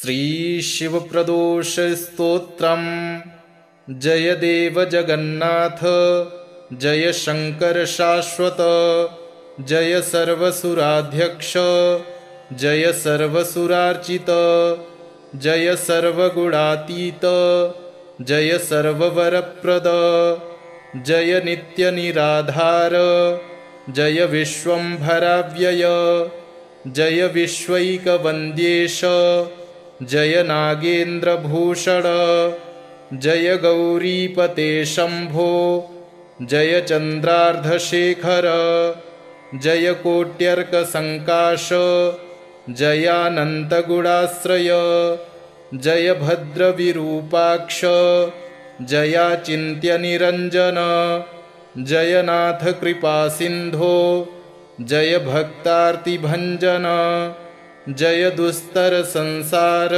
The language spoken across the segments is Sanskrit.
श्रीशिवप्रदोषस्तोत्रम्। जय देव जगन्नाथ, जय शंकर शाश्वत, जय सर्वसुराध्यक्ष, जय सर्वसुरार्चित, जय सर्वगुणातीत, जय सर्ववरप्रद, जय नित्यनिराधार, जय विश्वंभराव्यय, जय विश्वैकवन्द्येश, जय नागेन्द्रभूषण, जय गौरीपते शंभो, जय चन्द्रार्धशेखर, जय कोट्यर्कसङ्काश, जयानन्तगुणाश्रय, जय भद्रविरूपाक्ष, जयाचिन्त्यनिरञ्जन, जय नाथ कृपासिन्धो, जय भक्तार्तिभञ्जन, जय दुस्तरसंसार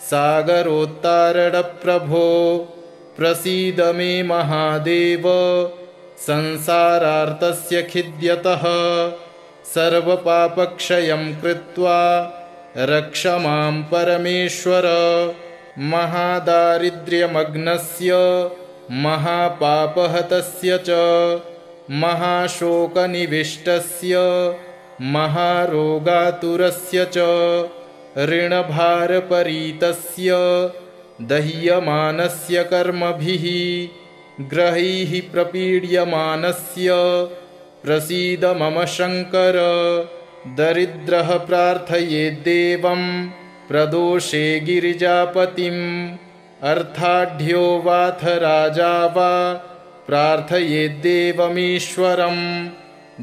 सागरोत्तारणप्रभो, प्रसीद मे महादेव, संसारार्तस्य खिद्यतः, सर्वपापक्षयं कृत्वा रक्ष मां परमेश्वर, महादारिद्र्यमग्नस्य महापापहतस्य च, महाशोकनिविष्टस्य महारोगातुरस्य च, ऋणभारपरीतस्य दह्यमानस्य कर्मभिः ग्रहैः प्रपीड्यमानस्य, प्रसीद मम शंकर। दरिद्रः प्रार्थयेद्देवं प्रदोषे गिरिजापतिम्, अर्थाढ्यो वाथ राजा वा प्रार्थयेद्देवमीश्वरम्,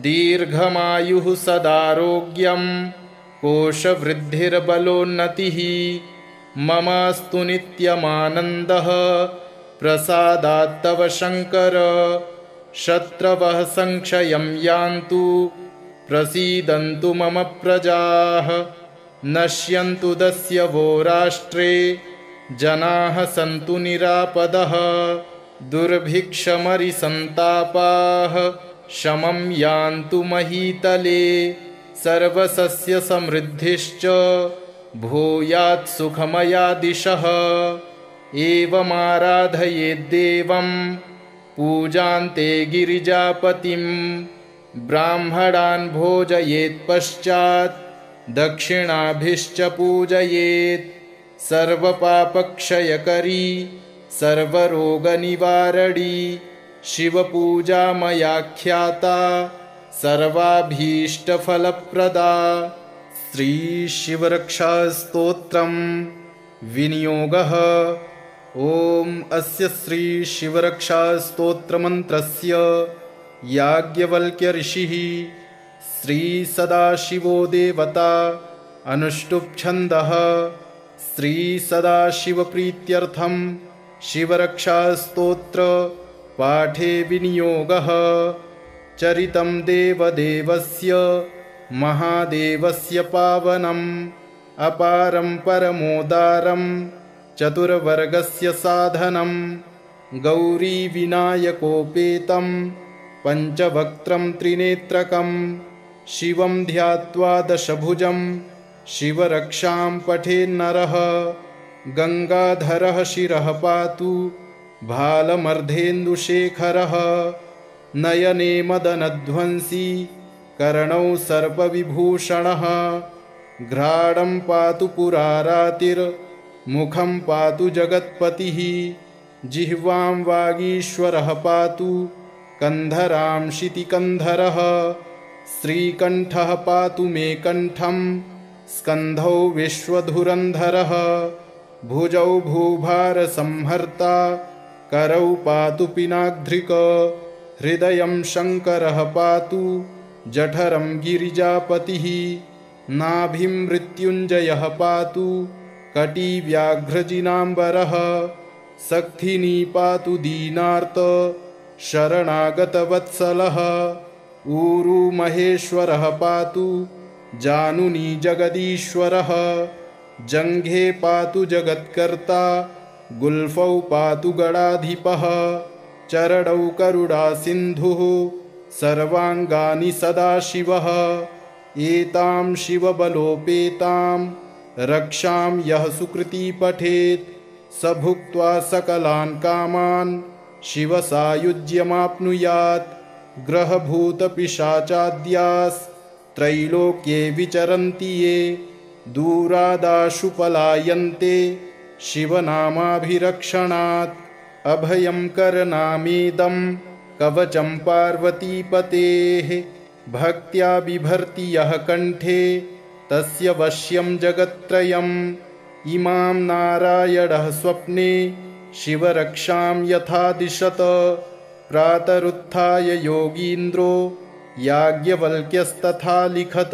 दीर्घमायुः सदारोग्यं कोशवृद्धिर्बलोन्नतिः, ममास्तु नित्यमानन्दः प्रसादात्तव शंकर। शत्रवः संक्षयं यान्तु, प्रसीदन्तु मम प्रजाः, नश्यन्तु दस्यवो राष्ट्रे, जनाः सन्तु निरापदः, दुर्भिक्षमरिसन्तापाः शमं यान्तु महीतले, सर्वसस्यसमृद्धिश्च भूयात् सुखमया दिशः। एवमाराधयेद्देवं पूजान्ते गिरिजापतिं, ब्राह्मणान् भोजयेत्पश्चात् दक्षिणाभिश्च पूजयेत्, सर्वपापक्षयकरी सर्वरोगनिवारणी शिवपूजा मयाख्याता, सर्वाभीष्टफलप्रदा। श्रीशिवरक्षास्तोत्रम् विनियोगः। ॐ अस्य श्रीशिवरक्षास्तोत्रमन्त्रस्य याज्ञवल्क्य ऋषिः श्रीसदाशिवो देवता अनुष्टुप् छन्दः। श्रीसदाशिवप्रीत्यर्थं शिवरक्षास्तोत्र पाठे विनियोगः। चरितं देवदेवस्य महादेवस्य पावनम्, अपारं परमोदारं चतुर्वर्गस्य साधनं, गौरीविनायकोपेतं पञ्चवक्त्रं त्रिनेत्रकं, शिवं ध्यात्वा दशभुजं शिवरक्षां पठेन्नरः। गंगाधरः शिरः पातु भालमर्धेन्दुशेखरः, नयने मदनध्वंसी कर्णौ सर्पविभूषणः, घ्राणं पातु पुरारातिर्मुखं पातु जगत्पतिः, जिह्वां वागीश्वरः पातु कन्धरां शितिकन्धरः, श्रीकण्ठः पातु मे कण्ठं स्कन्धौ विश्वधुरन्धरः, भुजौ भूभारसंहर्ता करौ पातु पिनाग्ध्रिक, हृदयं शंकरः पातु जठरं गिरिजापतिः, नाभिं मृत्युञ्जयः पातु कटिव्याघ्रजिनाम्बरः, सक्थिनी पातु दीनार्त शरणागतवत्सलः, ऊरू महेश्वरः पातु जानुनी जगदीश्वरः, जङ्घे पातु जगत्कर्ता गुल्फौ पातु गणाधिपः, चरणौ करुणासिन्धुः सर्वाङ्गानि सदाशिवः, एतां शिवबलोपेतां रक्षां यः सुकृती पठेत् स भुक्त्वा सकलान् कामान् शिवसायुज्यमाप्नुयात्। ग्रहभूतपिशाचाद्यास्त्रैलोक्ये विचरन्ति ये दूरादाशु पलायन्ते शिवनामाभिरक्षणात्। अभयं करनामेदं कवचं पार्वतीपतेः भक्त्या बिभर्ति यः कण्ठे तस्य वश्यं जगत्त्रयम्। इमां नारायणः स्वप्ने शिवरक्षां यथा दिशत प्रातरुत्थाय योगीन्द्रो याज्ञवल्क्यस्तथा लिखत।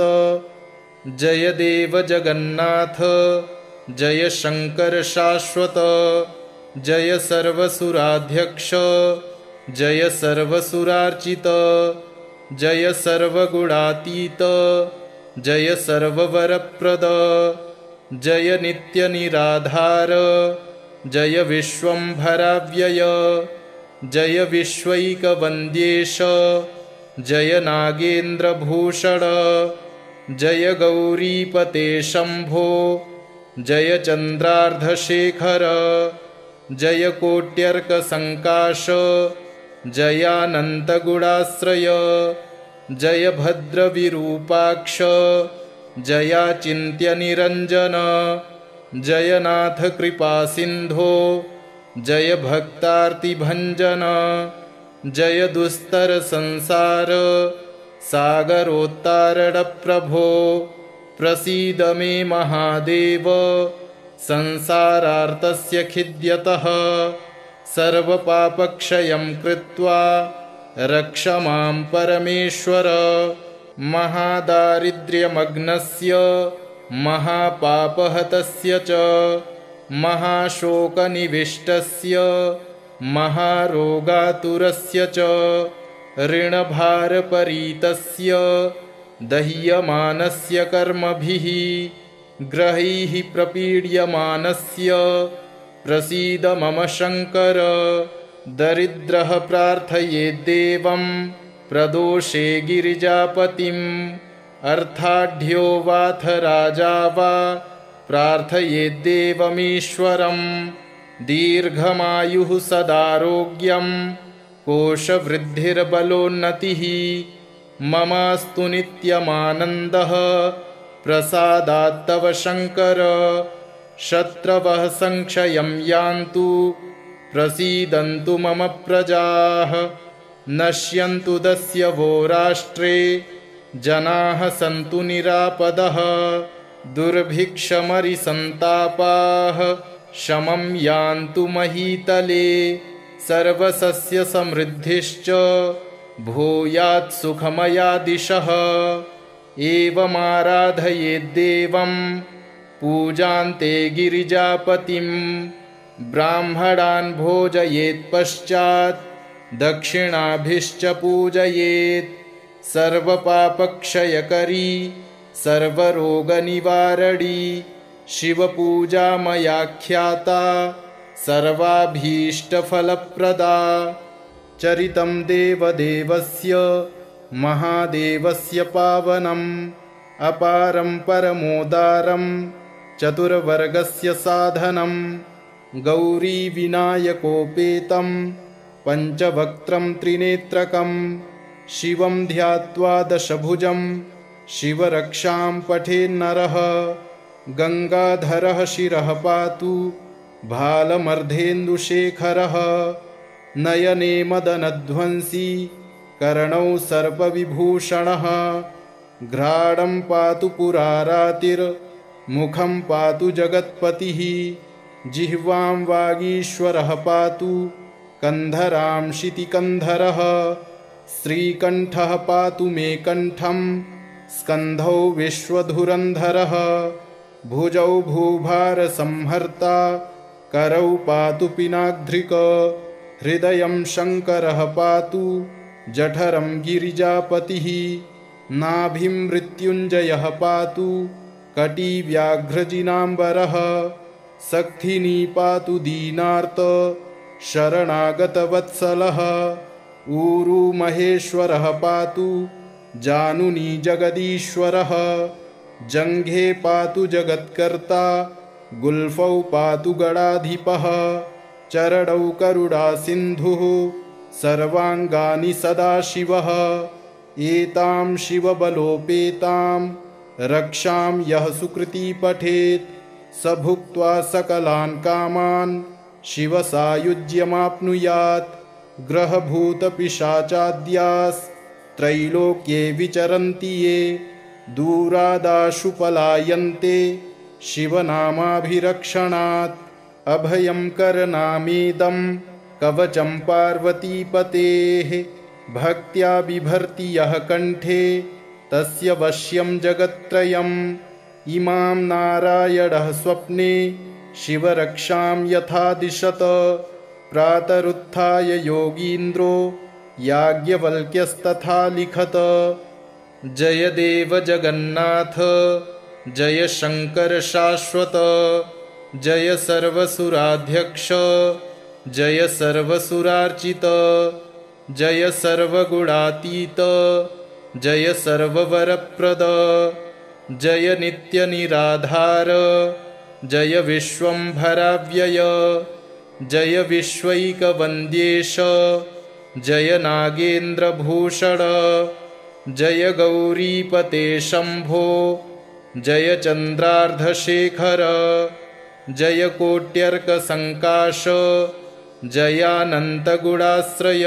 जय देव जगन्नाथ जय शंकर शाश्वत जय सर्वसुराध्यक्ष जय सर्वसुरार्चित जय सर्वगुणातीत जय सर्ववरप्रद जय नित्यनिराधार जय विश्वंभराव्यय जय विश्वैकवन्द्येश जय नागेन्द्रभूषण जय गौरीपते शंभो जय चन्द्रार्धशेखर जय कोट्यर्कसङ्काश जयानन्तगुणाश्रय जय भद्रविरूपाक्ष जयाचिन्त्यनिरञ्जन जय नाथ कृपासिन्धो जय भक्तार्तिभञ्जन जय दुस्तरसंसार सागरोत्तारणप्रभो प्रसीद मे महादेव संसारार्तस्य खिद्यतः सर्वपापक्षयं कृत्वा रक्ष मां परमेश्वर। महादारिद्र्यमग्नस्य महापापहतस्य च महाशोकनिविष्टस्य महारोगातुरस्य च ऋणभारपरीतस्य दह्यमानस्य कर्मभिः ग्रहैः प्रपीड्यमानस्य प्रसीद मम शङ्कर। दरिद्रः प्रार्थयेद्देवं प्रदोषे गिरिजापतिम् अर्थाढ्यो वाथ राजा वा प्रार्थयेद्देवमीश्वरम्। दीर्घमायुः सदारोग्यं कोशवृद्धिर्बलोन्नतिः ममास्तु नित्यमानन्दः प्रसादात्तव शङ्कर। शत्रवः संक्षयं यान्तु प्रसीदन्तु मम प्रजाः नश्यन्तु दस्यवो राष्ट्रे जनाः सन्तु निरापदः। दुर्भिक्षमरिसन्तापाः शमं यान्तु महीतले सर्वसस्यसमृद्धिश्च भूयात् सुखमया दिशः। एवमाराधयेद्देवं पूजान्ते गिरिजापतिं ब्राह्मणान् भोजयेत्पश्चात् दक्षिणाभिश्च पूजयेत्। सर्वपापक्षयकरी सर्वरोगनिवारणी शिवपूजा मया ख्याता सर्वाभीष्टफलप्रदा। चरितं देवदेवस्य महादेवस्य पावनम् अपारं परमोदारं चतुर्वर्गस्य साधनं। गौरीविनायकोपेतं पञ्चवक्त्रं त्रिनेत्रकं शिवं ध्यात्वा दशभुजं शिवरक्षां पठेन्नरः। गङ्गाधरः शिरः पातु भालमर्धेन्दुशेखरः नयने मदनध्वंसी कर्णौ सर्पविभूषणः। घ्राणं पातु पुरारातिर्मुखं पातु जगत्पतिः जिह्वां वागीश्वरः पातु कन्धरां शितिकन्धरः। श्रीकण्ठः पातु मे कण्ठं स्कन्धौ विश्वधुरन्धरः। भुजौ भूभारसंहर्ता करौ पातु पिनाग्ध्रिक। हृदयं शङ्करः पातु जठरं गिरिजापतिः। नाभिं मृत्युञ्जयः पातु कटिव्याघ्रजिनाम्बरः। सक्थिनी पातु दीनार्त शरणागतवत्सलः। ऊरु महेश्वरः पातु जानुनी जगदीश्वरः। जङ्घे पातु जगत्कर्ता गुल्फौ पातु गणाधिपः चरणौ करुणासिन्धुः सर्वाङ्गानि सदाशिवः एतां शिवबलोपेतां रक्षां यः सुकृती पठेत् स भुक्त्वा सकलान् कामान् शिवसायुज्यमाप्नुयात् ग्रहभूतपिशाचाद्यास्त्रैलोक्ये विचरन्ति ये दूरादाशु पलायन्ते शिवनामाभिरक्षणात् अभयं करनामेदं कवचं पार्वतीपतेः भक्त्या बिभर्ति यः कण्ठे तस्य वश्यं जगत्त्रयम् इमां नारायणः स्वप्ने शिवरक्षां यथा दिशत प्रातरुत्थाय योगीन्द्रो याज्ञवल्क्यस्तथा लिखत जय देव जगन्नाथ जय शङ्कर शाश्वत जय सर्वसुराध्यक्ष जय सर्वसुरार्चित जय सर्वगुणातीत जय सर्ववरप्रद जय नित्यनिराधार जय विश्वम्भराव्यय जय विश्वैकवन्द्येश जय नागेन्द्रभूषण जय गौरीपते शम्भो जय चन्द्रार्धशेखर जय कोट्यर्कसङ्काश जयानन्तगुणाश्रय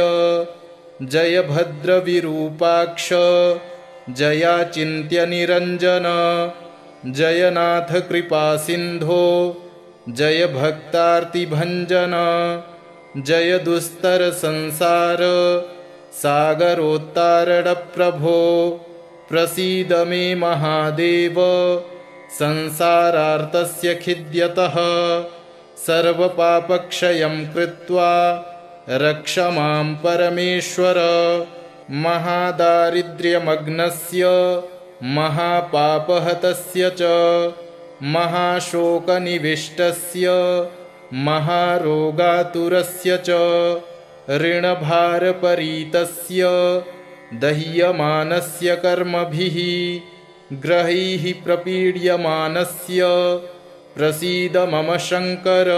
जय भद्रविरूपाक्ष जयाचिन्त्यनिरञ्जन जयनाथ कृपासिन्धो जय भक्तार्तिभञ्जन जय दुस्तरसंसार सागरोत्तारणप्रभो प्रसीद मे महादेव संसारार्तस्य खिद्यतः सर्वपापक्षयं कृत्वा रक्ष मां परमेश्वर महादारिद्र्यमग्नस्य महापापहतस्य च महाशोकनिविष्टस्य महारोगातुरस्य च ऋणभारपरीतस्य दह्यमानस्य कर्मभिः ग्रहैः प्रपीड्यमानस्य प्रसीद मम शङ्कर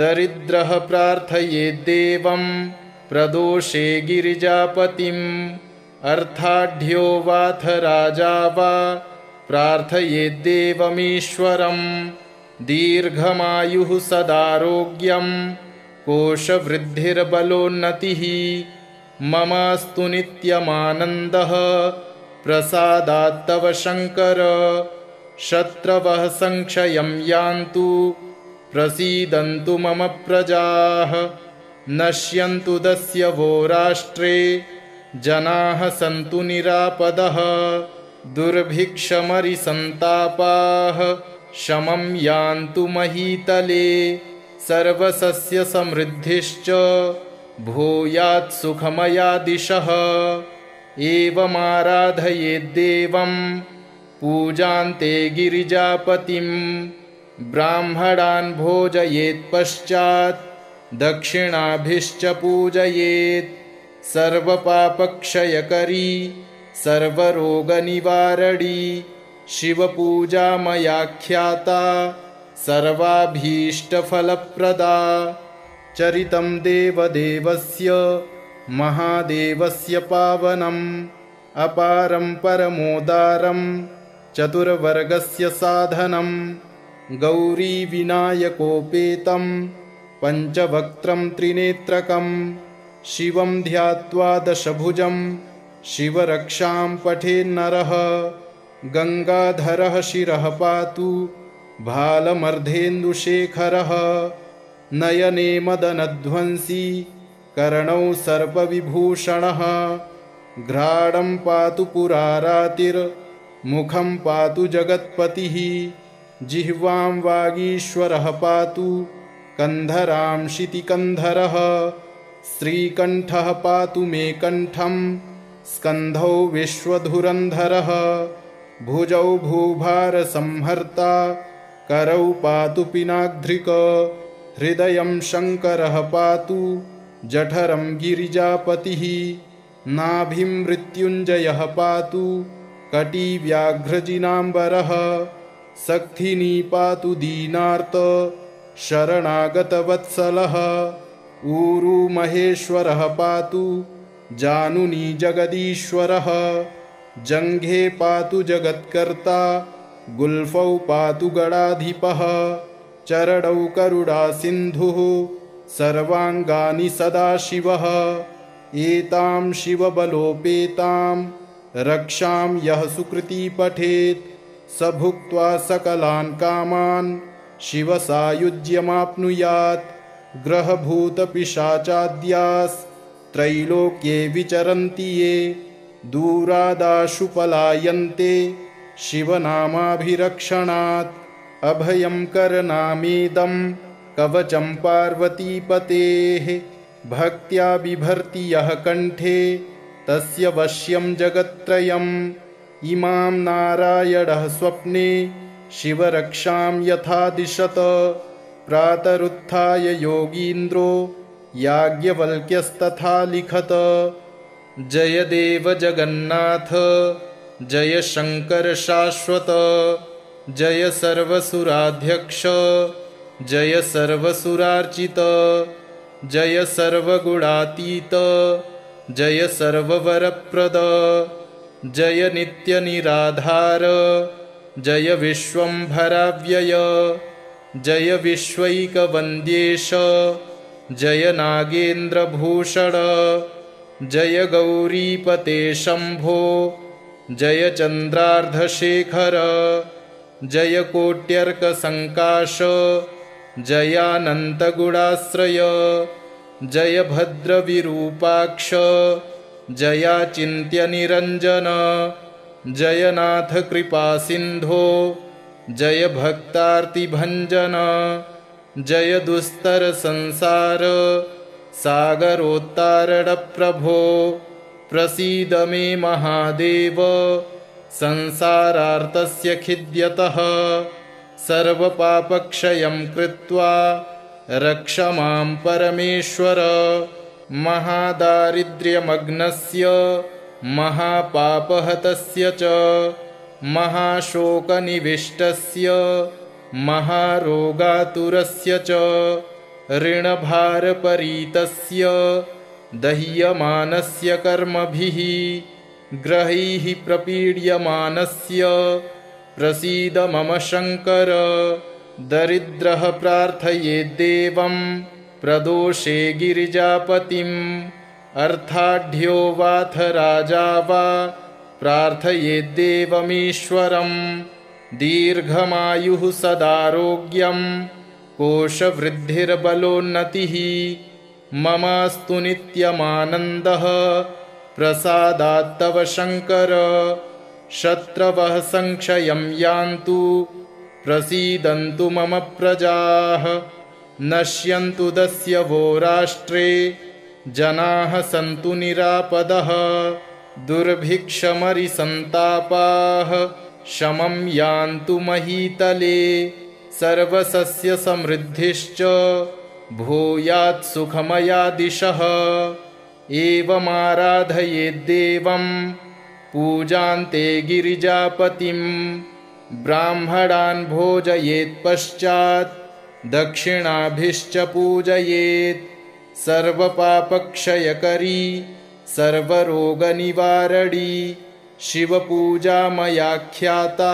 दरिद्रः प्रार्थयेद्देवं प्रदोषे गिरिजापतिम् अर्थाढ्यो वाथ राजा वा प्रार्थयेद्देवमीश्वरं दीर्घमायुः सदारोग्यं कोशवृद्धिर्बलोन्नतिः ममास्तु नित्यमानन्दः प्रसादात्तव शङ्कर शत्रवः संक्षयं यान्तु प्रसीदन्तु मम प्रजाः नश्यन्तु दस्यवो राष्ट्रे जनाः सन्तु निरापदः दुर्भिक्षमरिसन्तापाः शमं यान्तु महीतले सर्वसस्यसमृद्धिश्च भूयात् सुखमया दिशः एवमाराधयेद्देवं पूजान्ते गिरिजापतिं ब्राह्मणान् भोजयेत्पश्चात् दक्षिणाभिश्च पूजयेत् सर्वपापक्षयकरी सर्वरोगनिवारणी शिवपूजा मया ख्याता सर्वाभीष्टफलप्रदा चरितं देवदेवस्य महादेवस्य पावनम् अपारं परमोदारं चतुर्वर्गस्य साधनं गौरीविनायकोपेतं पञ्चवक्त्रं त्रिनेत्रकं शिवं ध्यात्वा दशभुजं शिवरक्षां पठेन्नरः गङ्गाधरः शिरः पातु भालमर्धेन्दुशेखरः नयने मदनध्वंसी कर्णौ सर्पविभूषणः घ्राणं पातु पुरारातिर्मुखं पातु जगत्पतिः जिह्वां वागीश्वरः पातु कन्धरां शितिकन्धरः श्रीकण्ठः पातु मे कण्ठं स्कन्धौ विश्वधुरन्धरः भुजौ भूभारसंहर्ता करौ पातु पिनाग्ध्रिक हृदयं शङ्करः पातु जठरं गिरिजापतिः नाभिं मृत्युञ्जयः पातु कटिव्याघ्रजिनाम्बरः सक्थिनी पातु दीनार्त शरणागतवत्सलः ऊरु महेश्वरः पातु जानुनी जगदीश्वरः जङ्घे पातु जगत्कर्ता गुल्फौ पातु गणाधिपः चरणौ करुणासिन्धुः सर्वाङ्गानि सदाशिवः एतां शिवबलोपेतां रक्षां यः सुकृती पठेत् स भुक्त्वा सकलान् कामान् शिवसायुज्यमाप्नुयात् ग्रहभूतपिशाचाद्यास्त्रैलोक्ये विचरन्ति ये दूरादाशु पलायन्ते शिवनामाभिरक्षणात् अभयं करनामेदं कवचं पार्वतीपतेः भक्त्या बिभर्ति यः कण्ठे तस्य वश्यं जगत्त्रयम् इमां नारायणः स्वप्ने शिवरक्षां यथा दिशत प्रातरुत्थाय योगीन्द्रो याज्ञवल्क्यस्तथा लिखत जय देव जगन्नाथ जय शङ्कर शाश्वत जय सर्वसुराध्यक्ष जय सर्वसुरार्चित जय सर्वगुणातीत जय सर्ववरप्रद जय नित्यनिराधार जय विश्वम्भराव्यय जय विश्वैकवन्द्येश जय नागेन्द्रभूषण जय गौरीपते शम्भो जय चन्द्रार्धशेखर जय कोट्यर्कसङ्काश जयानन्तगुणाश्रय जय भद्रविरूपाक्ष जयाचिन्त्यनिरञ्जन जयनाथ कृपासिन्धो जय भक्तार्तिभञ्जन जय दुस्तरसंसार सागरोत्तारणप्रभो प्रसीद मे महादेव संसारार्तस्य खिद्यतः सर्वपापक्षयं कृत्वा रक्ष मां परमेश्वर महादारिद्र्यमग्नस्य महापापहतस्य च महाशोकनिविष्टस्य महारोगातुरस्य च ऋणभारपरीतस्य दह्यमानस्य कर्मभिः ग्रहैः प्रपीड्यमानस्य प्रसीद मम शङ्कर दरिद्रः प्रार्थयेद्देवं प्रदोषे गिरिजापतिम् अर्थाढ्यो वाथ राजा वा प्रार्थयेद्देवमीश्वरं दीर्घमायुः सदारोग्यं कोशवृद्धिर्बलोन्नतिः ममास्तु नित्यमानन्दः प्रसादात्तव शङ्कर शत्रवः संक्षयं यान्तु प्रसीदन्तु मम प्रजाः नश्यन्तु दस्यवो राष्ट्रे जनाः सन्तु निरापदः दुर्भिक्षमरिसन्तापाः शमं यान्तु महीतले सर्वसस्यसमृद्धिश्च भूयात् सुखमया दिशः एवमाराधयेद्देवं पूजान्ते गिरिजापतिं ब्राह्मणान् भोजयेत्पश्चात् दक्षिणाभिश्च पूजयेत् सर्वपापक्षयकरी सर्वरोगनिवारणी शिवपूजा मया ख्याता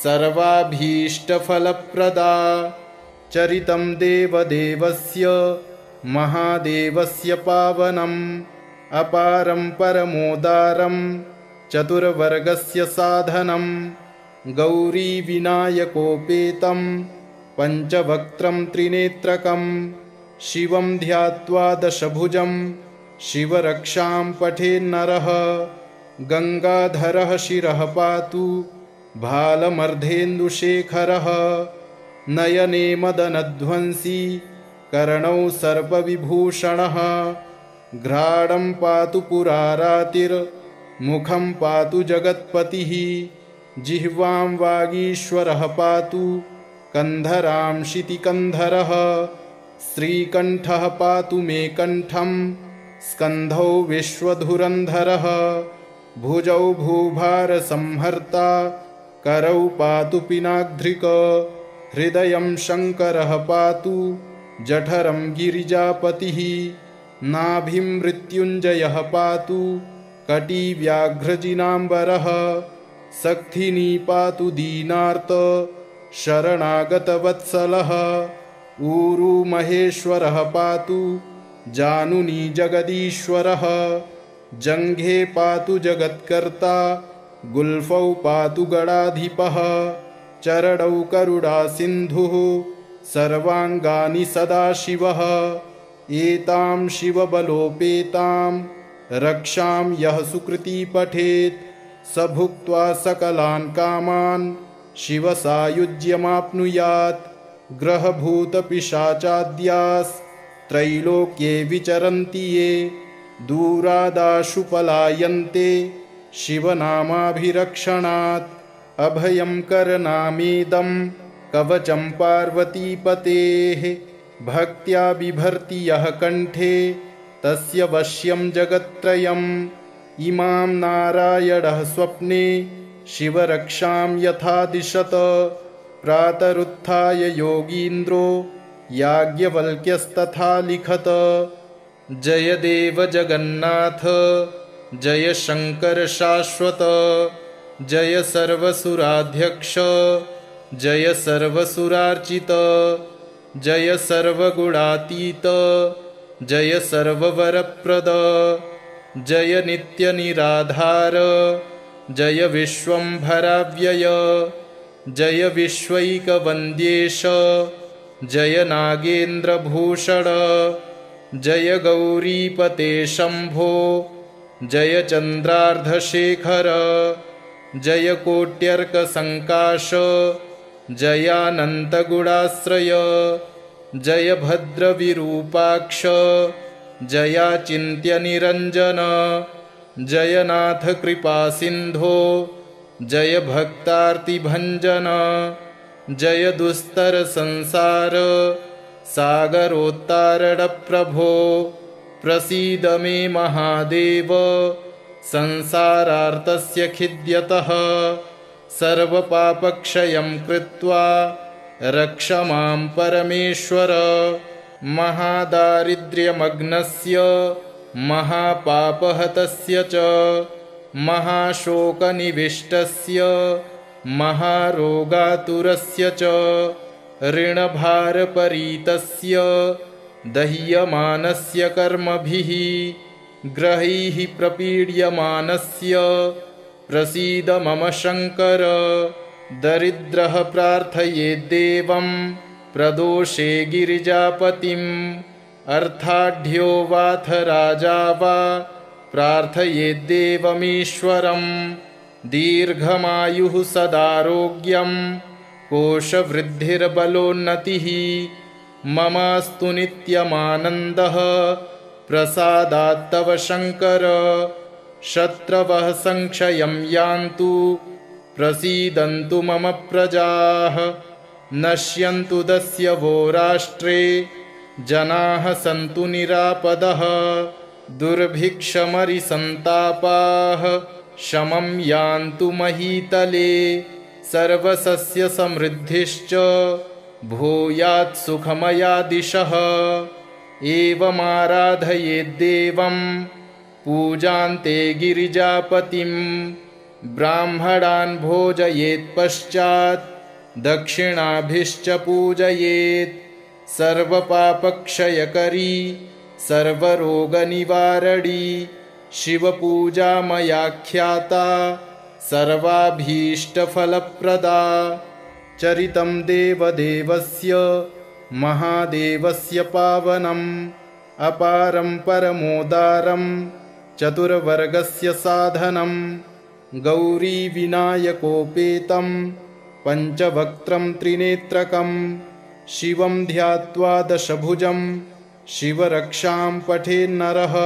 सर्वाभीष्टफलप्रदा चरितं देवदेवस्य महादेवस्य पावनम् अपारं परमोदारं चतुर्वर्गस्य साधनं गौरीविनायकोपेतं पञ्चवक्त्रं त्रिनेत्रकं शिवं ध्यात्वा दशभुजं शिवरक्षां पठेन्नरः गङ्गाधरः शिरः पातु भालमर्धेन्दुशेखरः नयने मदनध्वंसी कर्णौ सर्पविभूषणः घ्राणं पातु पुरारातिर्मुखं पातु जगत्पतिः जिह्वां वागीश्वरः पातु कन्धरां शितिकन्धरः श्रीकण्ठः पातु मे कण्ठं स्कन्धौ विश्वधुरन्धरः भुजौ भूभारसंहर्ता करौ पातु पिनाग्ध्रिक हृदयं शङ्करः पातु जठरं गिरिजापतिः नाभिं मृत्युञ्जयः पातु कटिव्याघ्रजिनाम्बरः सक्थिनी पातु दीनार्त शरणागतवत्सलः ऊरु महेश्वरः पातु जानुनी जगदीश्वरः जङ्घे पातु जगत्कर्ता गुल्फौ पातु गणाधिपः चरणौ करुणासिन्धुः सर्वाङ्गानि सदाशिवः एतां शिवबलोपेतां रक्षां यः सुकृती पठेत् स भुक्त्वा सकलान् कामान् शिवसायुज्यमाप्नुयात् ग्रहभूतपिशाचाद्यास्त्रैलोक्ये विचरन्ति ये दूरादाशु पलायन्ते शिवनामाभिरक्षणात् अभयं करनामेदं कवचं पार्वतीपतेः भक्त्या बिभर्ति यः कण्ठे तस्य वश्यं जगत्त्रयम् इमां नारायणः स्वप्ने शिवरक्षां यथा दिशत प्रातरुत्थाय योगीन्द्रो याज्ञवल्क्यस्तथा लिखत जय देव जगन्नाथ जय शङ्कर शाश्वत जय सर्वसुराध्यक्ष जय सर्वसुरार्चित जय सर्वगुणातीत जय सर्ववरप्रद जय नित्यनिराधार जय विश्वम्भराव्यय जय विश्वैकवन्द्येश जय नागेन्द्रभूषण जय गौरीपते शम्भो जय चन्द्रार्धशेखर जय कोट्यर्कसङ्काश जयानन्तगुणाश्रय जय भद्रविरूपाक्ष जयाचिन्त्यनिरञ्जन जयनाथ कृपासिन्धो जय भक्तार्तिभञ्जन जय दुस्तरसंसार सागरोत्तारणप्रभो प्रसीद मे महादेव संसारार्तस्य खिद्यतः सर्वपापक्षयं कृत्वा रक्ष मां परमेश्वर महादारिद्र्यमग्नस्य महापापहतस्य च महाशोकनिविष्टस्य महारोगातुरस्य च ऋणभारपरीतस्य दह्यमानस्य कर्मभिः ग्रहैः प्रपीड्यमानस्य प्रसीद मम शङ्कर दरिद्रः प्रार्थयेद्देवं प्रदोषे गिरिजापतिम् अर्थाढ्यो वाथ राजा वा प्रार्थयेद्देवमीश्वरम् दीर्घमायुः सदारोग्यं कोशवृद्धिर्बलोन्नतिः ममास्तु नित्यमानन्दः प्रसादात्तव शङ्कर शत्रवः संक्षयं यान्तु प्रसीदन्तु मम प्रजाः नश्यन्तु दस्यवो राष्ट्रे जनाः सन्तु निरापदः दुर्भिक्षमरिसन्तापाः शमं यान्तु महीतले सर्वसस्यसमृद्धिश्च भूयात् सुखमया दिशः एवमाराधयेद्देवं पूजान्ते गिरिजापतिं ब्राह्मणान् भोजयेत्पश्चात् दक्षिणाभिश्च पूजयेत् सर्वपापक्षयकरी सर्वरोगनिवारणी शिवपूजा मयाख्याता सर्वाभीष्टफलप्रदा चरितं देवदेवस्य महादेवस्य पावनम् अपारं परमोदारं चतुर्वर्गस्य साधनं गौरीविनायकोपेतं पञ्चवक्त्रं त्रिनेत्रकं शिवं ध्यात्वा दशभुजं शिवरक्षां पठेन्नरः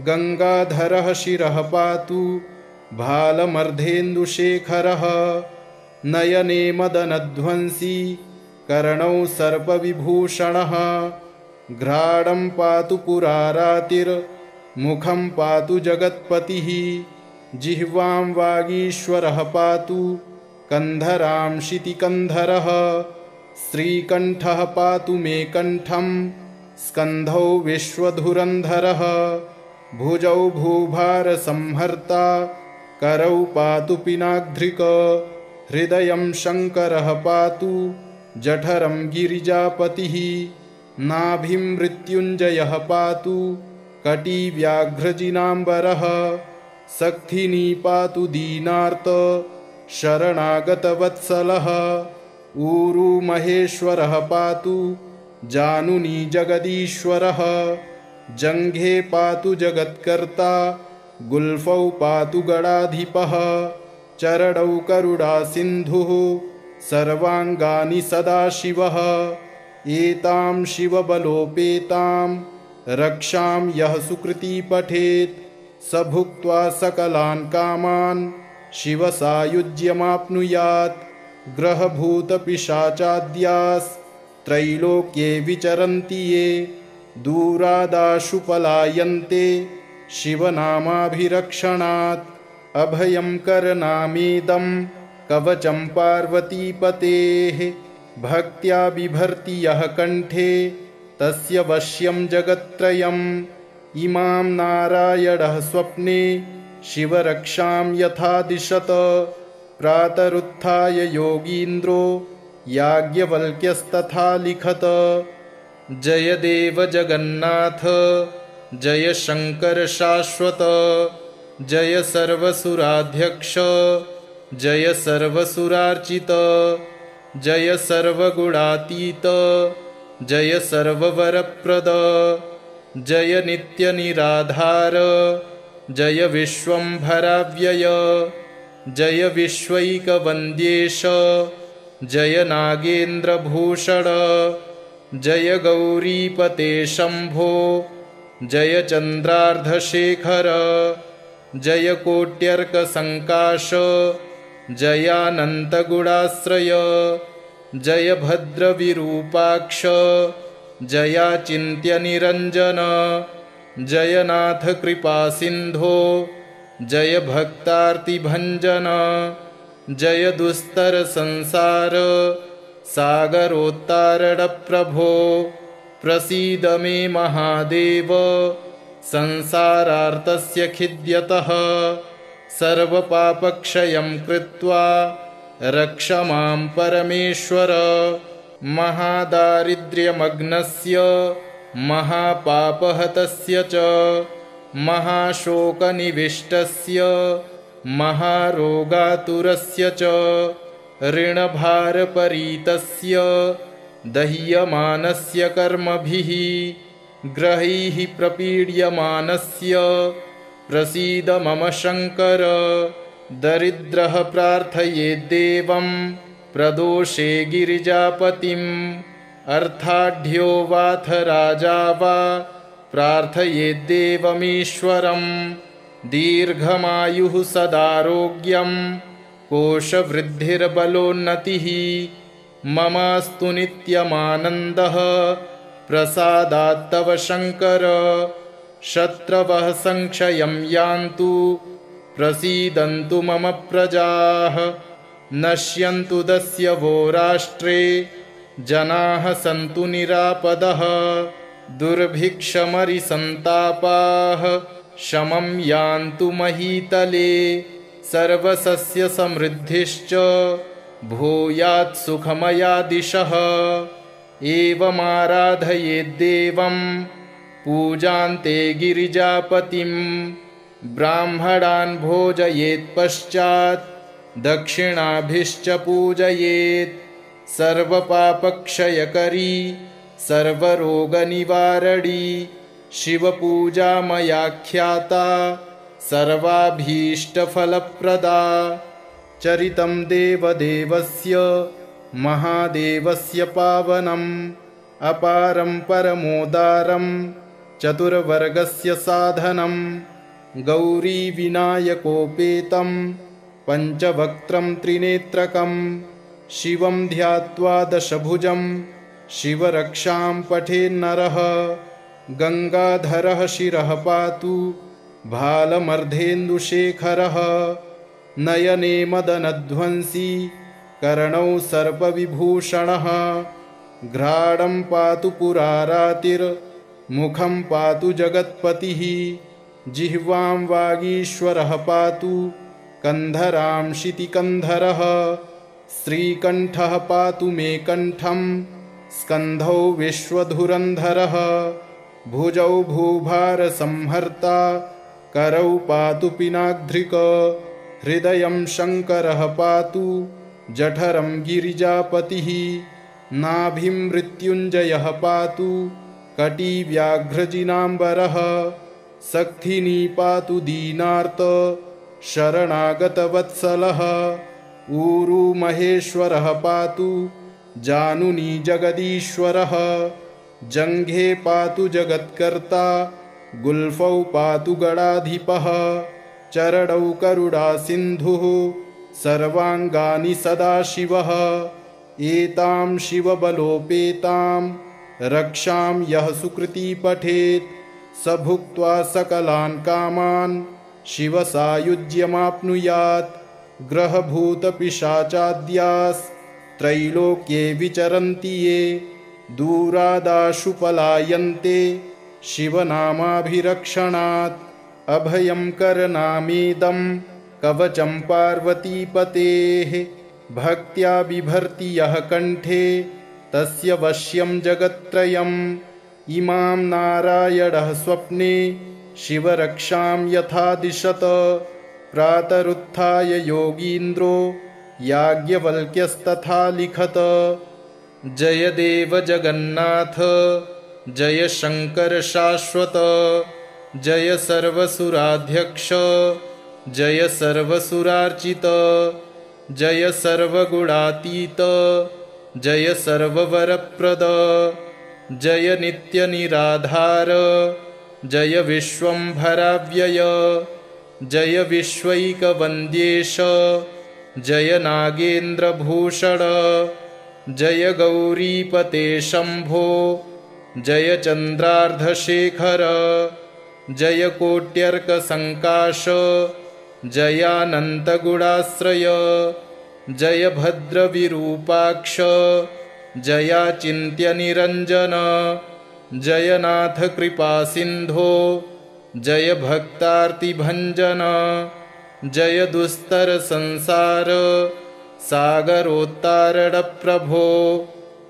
गङ्गाधरः शिरः पातु भालमर्धेन्दुशेखरः नयने मदनध्वंसी कर्णौ सर्पविभूषणः घ्राणं पातु पुरारातिर्मुखं पातु जगत्पतिः जिह्वां वागीश्वरः पातु कन्धरां शितिकन्धरः श्रीकण्ठः पातु मे कण्ठं स्कन्धौ विश्वधुरन्धरः भुजौ भूभारसंहर्ता करौ पातु पिनाग्ध्रिक हृदयं शङ्करः पातु जठरं गिरिजापतिः नाभिं मृत्युञ्जयः पातु कटिव्याघ्रजिनाम्बरः सक्थिनी पातु दीनार्त शरणागतवत्सलः ऊरू महेश्वरः पातु जानुनी जगदीश्वरः जङ्घे पातु जगत्कर्ता गुल्फौ पातु गणाधिपः चरणौ करुणासिन्धुः सर्वाङ्गानि सदाशिवः एतां शिवबलोपेतां रक्षां यः सुकृती पठेत् स भुक्त्वा सकलान् कामान् शिवसायुज्यमाप्नुयात् ग्रहभूतपिशाचाद्यास्त्रैलोक्ये विचरन्ति ये दूरादाशु पलायन्ते शिवनामाभिरक्षणात् अभयं करनामेदं कवचं पार्वतीपतेः भक्त्या बिभर्ति यः कण्ठे तस्य वश्यं जगत्त्रयम् इमां नारायणः स्वप्ने शिवरक्षां यथा दिशत प्रातरुत्थाय योगीन्द्रो याज्ञवल्क्यस्तथा लिखत जय देव जगन्नाथ जय शङ्कर शाश्वत जय सर्वसुराध्यक्ष जय सर्वसुरार्चित जय सर्वगुणातीत जय सर्ववरप्रद जय नित्यनिराधार जय विश्वम्भराव्यय जय विश्वैकवन्द्येश जय नागेन्द्रभूषण जय गौरीपते शम्भो जय चन्द्रार्धशेखर जय कोट्यर्कसङ्काश जयानन्तगुणाश्रय जय भद्रविरूपाक्ष जयाचिन्त्यनिरञ्जन जयनाथ कृपासिन्धो जय भक्तार्तिभञ्जन जय दुस्तरसंसार सागरोत्तारणप्रभो प्रसीद मे महादेव संसारार्तस्य खिद्यतः सर्वपापक्षयं कृत्वा रक्ष मां परमेश्वर महादारिद्र्यमग्नस्य महापापहतस्य च महाशोकनिविष्टस्य महारोगातुरस्य च ऋणभारपरीतस्य दह्यमानस्य कर्मभिः ग्रहैः प्रपीड्यमानस्य प्रसीद मम शङ्कर दरिद्रः प्रार्थयेद्देवं प्रदोषे गिरिजापतिम् अर्थाढ्यो वाथ राजा वा प्रार्थयेद्देवमीश्वरं दीर्घमायुः सदारोग्यं कोशवृद्धिर्बलोन्नतिः ममास्तु नित्यमानन्दः प्रसादात्तव शङ्कर शत्रवः संक्षयं यान्तु प्रसीदन्तु मम प्रजाः नश्यन्तु दस्यवो राष्ट्रे जनाः सन्तु निरापदः दुर्भिक्षमरिसन्तापाः शमं यान्तु महीतले सर्वसस्यसमृद्धिश्च भूयात् सुखमया दिशः एवमाराधयेद्देवं पूजान्ते गिरिजापतिं ब्राह्मणान् भोजयेत्पश्चात् दक्षिणाभिश्च पूजयेत् सर्वपापक्षयकरी सर्वरोगनिवारणी शिवपूजा मयाख्याता सर्वाभीष्टफलप्रदा चरितं देवदेवस्य महादेवस्य पावनम् अपारं परमोदारं चतुर्वर्गस्य साधनं गौरीविनायकोपेतं पञ्चवक्त्रं त्रिनेत्रकं शिवं ध्यात्वा दशभुजं शिवरक्षां पठेन्नरः गङ्गाधरः शिरः पातु भालमर्धेन्दुशेखरः नयने मदनध्वंसी कर्णौ सर्पविभूषणः घ्राणं पातु पुरारातिर्मुखं पातु जगत्पतिः जिह्वां वागीश्वरः पातु कन्धरां शितिकन्धरः श्रीकण्ठः पातु मे कण्ठं स्कन्धौ विश्वधुरन्धरः भुजौ भूभारसंहर्ता करौ पातु पिनाग्ध्रिक हृदयं शङ्करः पातु जठरं गिरिजापतिः नाभिं मृत्युञ्जयः पातु कटिव्याघ्रजिनाम्बरः सक्थिनी पातु दीनार्त शरणागतवत्सलः ऊरू महेश्वरः पातु जानुनी जगदीश्वरः जङ्घे पातु जगत्कर्ता गुल्फौ पातु गणाधिपः चरणौ करुणासिन्धुः सर्वाङ्गानि सदाशिवः एतां शिवबलोपेतां रक्षां यः सुकृती पठेत् स भुक्त्वा सकलान् कामान् शिवसायुज्यमाप्नुयात् ग्रहभूतपिशाचाद्यास्त्रैलोक्ये विचरन्ति ये दूरादाशु पलायन्ते शिवनामाभिरक्षणात् अभयं करनामेदं कवचं पार्वतीपतेः भक्त्या बिभर्ति यः कण्ठे तस्य वश्यं जगत्त्रयम् इमां नारायणः स्वप्ने शिवरक्षां यथा दिशत प्रातरुत्थाय योगीन्द्रो याज्ञवल्क्यस्तथा लिखत जय देव जगन्नाथ जय शङ्कर शाश्वत जय सर्वसुराध्यक्ष जय सर्वसुरार्चित जय सर्वगुणातीत जय सर्ववरप्रद जय नित्यनिराधार जय विश्वम्भराव्यय जय विश्वैकवन्द्येश जय नागेन्द्रभूषण जय गौरीपते शम्भो जय चन्द्रार्धशेखर जय कोट्यर्कसङ्काश जयानन्तगुणाश्रय जय भद्रविरूपाक्ष जयाचिन्त्यनिरञ्जन जयनाथ कृपासिन्धो जय भक्तार्तिभञ्जन जय दुस्तरसंसार सागरोत्तारणप्रभो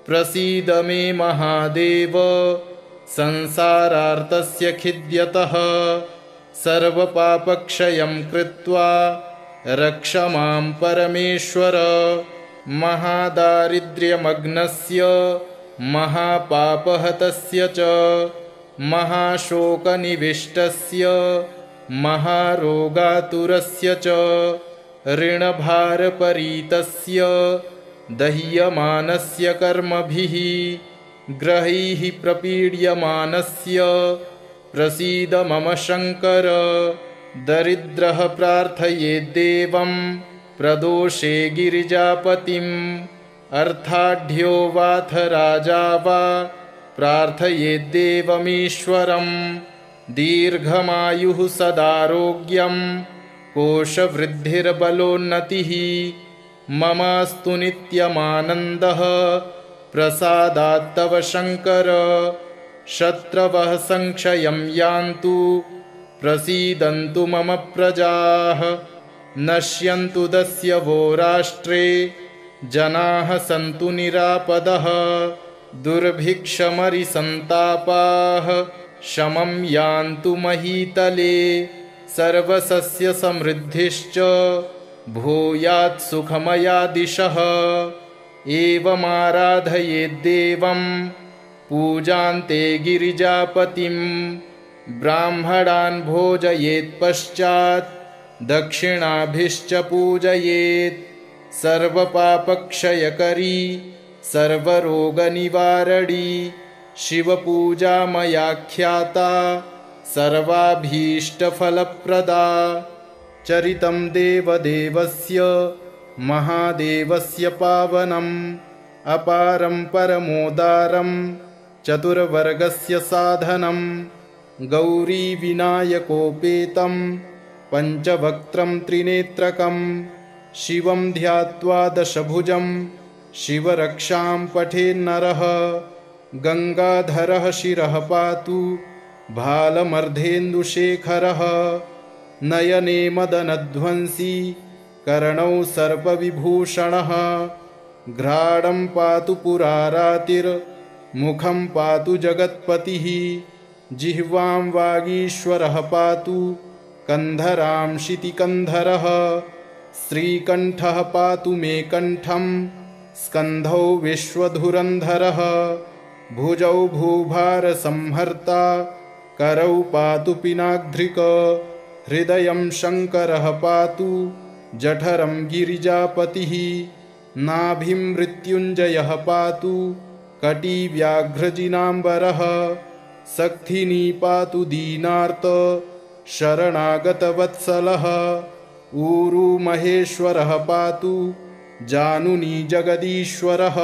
प्रसीद मे महादेव संसारार्तस्य खिद्यतः सर्वपापक्षयं कृत्वा रक्ष मां परमेश्वर महादारिद्र्यमग्नस्य महापापहतस्य च महाशोकनिविष्टस्य महारोगातुरस्य च ऋणभारपरीतस्य दह्यमानस्य कर्मभिः ग्रहैः प्रपीड्यमानस्य प्रसीद मम शङ्कर दरिद्रः प्रार्थयेद्देवं प्रदोषे गिरिजापतिम् अर्थाढ्यो वाथ राजा वा प्रार्थयेद्देवमीश्वरम् दीर्घमायुः सदारोग्यं कोशवृद्धिर्बलोन्नतिः ममास्तु नित्यमानन्दः प्रसादात्तव शङ्कर शत्रवः संक्षयं यान्तु प्रसीदन्तु मम प्रजाः नश्यन्तु दस्यवो राष्ट्रे जनाः सन्तु निरापदः दुर्भिक्षमरिसन्तापाः शमं यान्तु महीतले सर्वसस्यसमृद्धिश्च भूयात् सुखमया दिशः एवमाराधयेद्देवं पूजान्ते गिरिजापतिं ब्राह्मणान् भोजयेत्पश्चात् दक्षिणाभिश्च पूजयेत् सर्वपापक्षयकरी सर्वरोगनिवारणी शिवपूजा मया ख्याता सर्वाभीष्टफलप्रदा चरितं देवदेवस्य महादेवस्य पावनम् अपारं परमोदारं चतुर्वर्गस्य साधनं गौरीविनायकोपेतं पञ्चवक्त्रं त्रिनेत्रकं शिवं ध्यात्वा दशभुजं शिवरक्षां पठेन्नरः। गङ्गाधरः शिरः पातु भालमर्धेन्दुशेखरः। नयने मदनध्वंसी कर्णौ सर्पविभूषणः। घ्राणं पातु पुरारातिर्मुखं पातु जगत्पतिः। जिह्वां वागीश्वरः पातु कन्धरां शितिकन्धरः। श्रीकण्ठः पातु मे कण्ठं स्कन्धौ विश्वधुरन्धरः। भुजौ भूभारसंहर्ता करौ पातु पिनाग्ध्रिक। हृदयं शङ्करः पातु जठरं गिरिजापतिः। नाभिं मृत्युञ्जयः पातु कटिव्याघ्रजिनाम्बरः। सक्थिनी पातु दीनार्त शरणागतवत्सलः। ऊरु महेश्वरः पातु जानुनी जगदीश्वरः।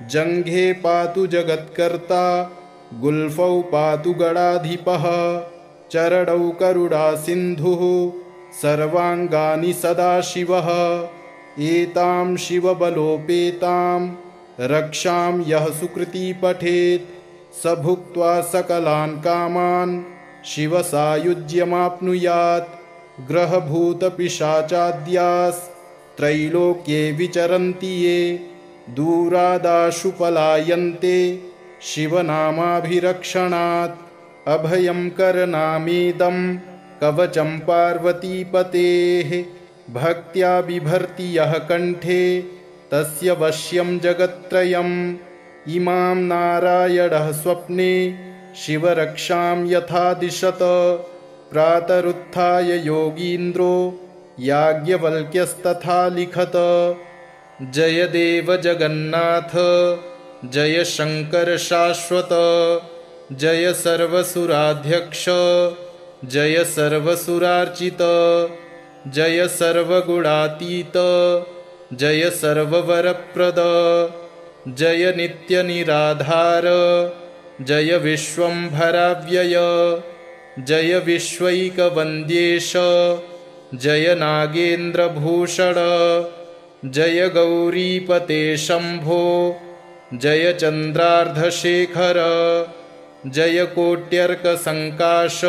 जङ्घे पातु जगत्कर्ता गुल्फौ पातु गणाधिपः। चरणौ करुणासिन्धुः सर्वाङ्गानि सदाशिवः। एतां शिवबलोपेतां रक्षां यः सुकृती पठेत् स भुक्त्वा सकलान् कामान् शिवसायुज्यमाप्नुयात्। ग्रहभूतपिशाचाद्यास्त्रैलोक्ये विचरन्ति ये दूरादाशु पलायन्ते शिवनामाभिरक्षणात्। अभयं करनामेदं कवचं पार्वतीपतेः। भक्त्या बिभर्ति यः कण्ठे तस्य वश्यं जगत्त्रयम्। इमां नारायणः स्वप्ने शिवरक्षां यथा दिशत। प्रातरुत्थाय योगीन्द्रो याज्ञवल्क्यस्तथा लिखत। जय देव जगन्नाथ जय शङ्कर शाश्वत। जय सर्वसुराध्यक्ष जय सर्वसुरार्चित। जय सर्वगुणातीत जय सर्ववरप्रद। जय नित्यनिराधार जय विश्वम्भराव्यय। जय विश्वैकवन्द्येश जय नागेन्द्रभूषण। जय गौरीपते शम्भो जय चन्द्रार्धशेखर। जय कोट्यर्कसङ्काश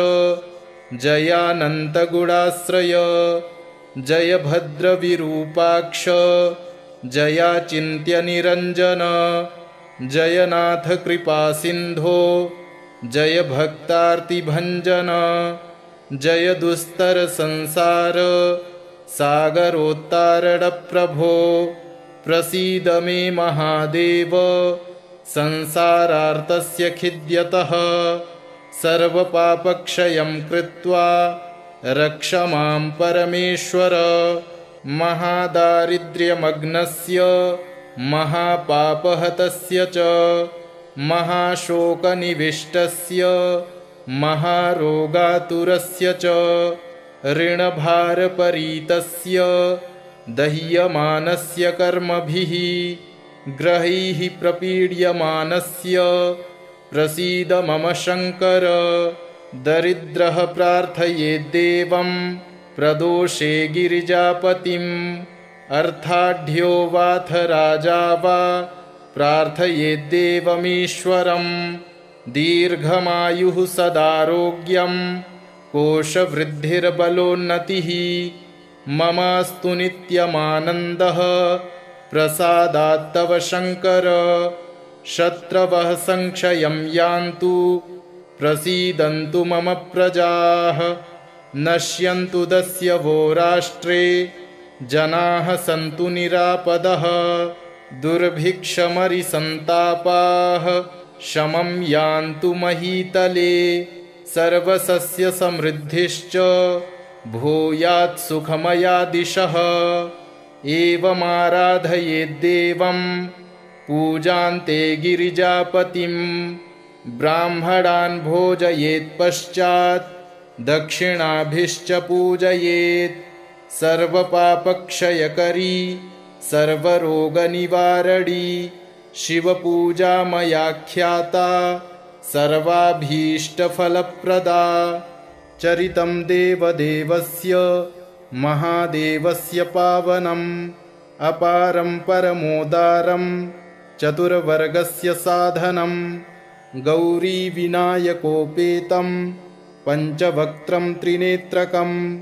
जयानन्तगुणाश्रय। जय भद्रविरूपाक्ष जयाचिन्त्यनिरञ्जन। जय नाथ कृपासिन्धो जय भक्तार्तिभञ्जन। जय दुस्तरसंसार सागरोत्तारणप्रभो। प्रसीद मे महादेव संसारार्तस्य खिद्यतः। सर्वपापक्षयं कृत्वा रक्ष मां परमेश्वर। महादारिद्र्यमग्नस्य महापापहतस्य च महाशोकनिविष्टस्य महारोगातुरस्य च ऋणभारपरीतस्य दह्यमानस्य कर्मभिः ग्रहैः प्रपीड्यमानस्य प्रसीद मम शङ्कर। दरिद्रः प्रार्थयेद्देवं प्रदोषे गिरिजापतिम्। अर्थाढ्यो वाथ राजा वा प्रार्थयेद्देवमीश्वरम्। दीर्घमायुः सदारोग्यं कोशवृद्धिर्बलोन्नतिः। ममास्तु नित्यमानन्दः प्रसादात्तव शङ्कर। शत्रवः संक्षयं यान्तु प्रसीदन्तु मम प्रजाः। नश्यन्तु दस्यवो राष्ट्रे जनाः सन्तु निरापदः। दुर्भिक्षमरिसन्तापाः शमं यान्तु महीतले। सर्वसस्यसमृद्धिश्च भूयात् सुखमया दिशः। एवमाराधयेद्देवं पूजान्ते गिरिजापतिं। ब्राह्मणान् भोजयेत्पश्चात् दक्षिणाभिश्च पूजयेत्। सर्वपापक्षयकरी सर्वरोगनिवारणी शिवपूजा मया ख्याता सर्वाभीष्टफलप्रदा। चरितं देवदेवस्य महादेवस्य पावनम् अपारं परमोदारं चतुर्वर्गस्य साधनम् गौरीविनायकोपेतं पञ्चवक्त्रं त्रिनेत्रकं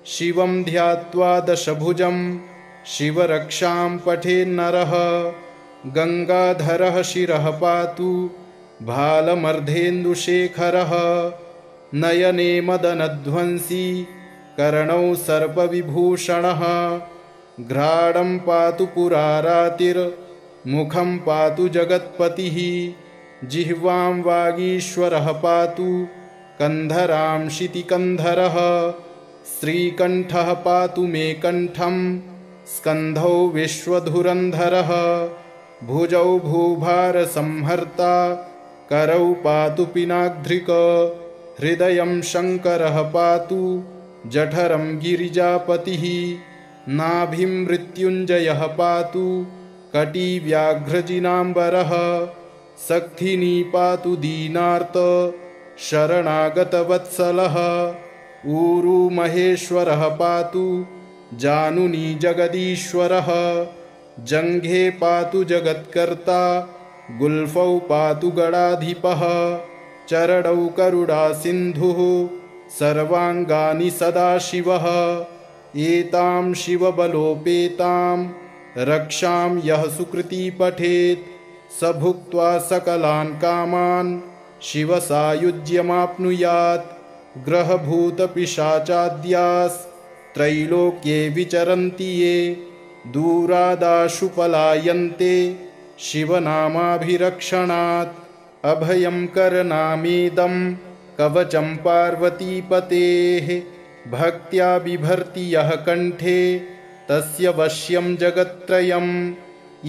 शिवं ध्यात्वा दशभुजं शिवरक्षां पठेन्नरः। गङ्गाधरः शिरः पातु भालमर्धेन्दुशेखरः नयने मदनध्वंसी कर्णौ सर्पविभूषणः। घ्राणं पातु पुरारातिर्मुखं पातु जगत्पतिः जिह्वां वागीश्वरः पातु कन्धरां शितिकन्धरः। श्रीकण्ठः पातु मे कण्ठं स्कन्धौ विश्वधुरन्धरः भुजौ भूभारसंहर्ता करौ पातु पिनाग्ध्रिक। हृदयं शङ्करः पातु जठरं गिरिजापतिः नाभिं मृत्युञ्जयः पातु कटिव्याघ्रजिनाम्बरः। सक्थिनी पातु दीनार्त शरणागतवत्सलः ऊरु महेश्वरः पातु जानुनी जगदीश्वरः। जङ्घे पातु जगत्कर्ता गुल्फौ पातु गणाधिपः। चरणौ करुणासिन्धुः सर्वाङ्गानि सदाशिवः। एतां शिवबलोपेतां रक्षां यः सुकृती पठेत् स भुक्त्वा सकलान् कामान् शिवसायुज्यमाप्नुयात्। ग्रहभूतपिशाचाद्यास्त्रैलोक्ये विचरन्ति ये दूरादाशु पलायन्ते शिवनामाभिरक्षणात्। अभयं करनामेदं कवचं पार्वतीपतेः भक्त्या बिभर्ति यः कण्ठे तस्य वश्यं जगत्त्रयम्।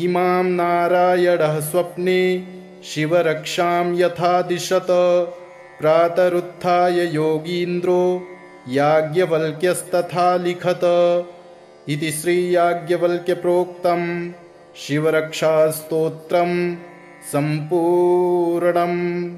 इमां नारायणः स्वप्ने शिवरक्षां यथा दिशत प्रातरुत्थाय योगीन्द्रो याज्ञवल्क्यस्तथा लिखत। इति श्रीयाज्ञवल्क्यप्रोक्तं शिवरक्षास्तोत्रं सम्पूर्णम्।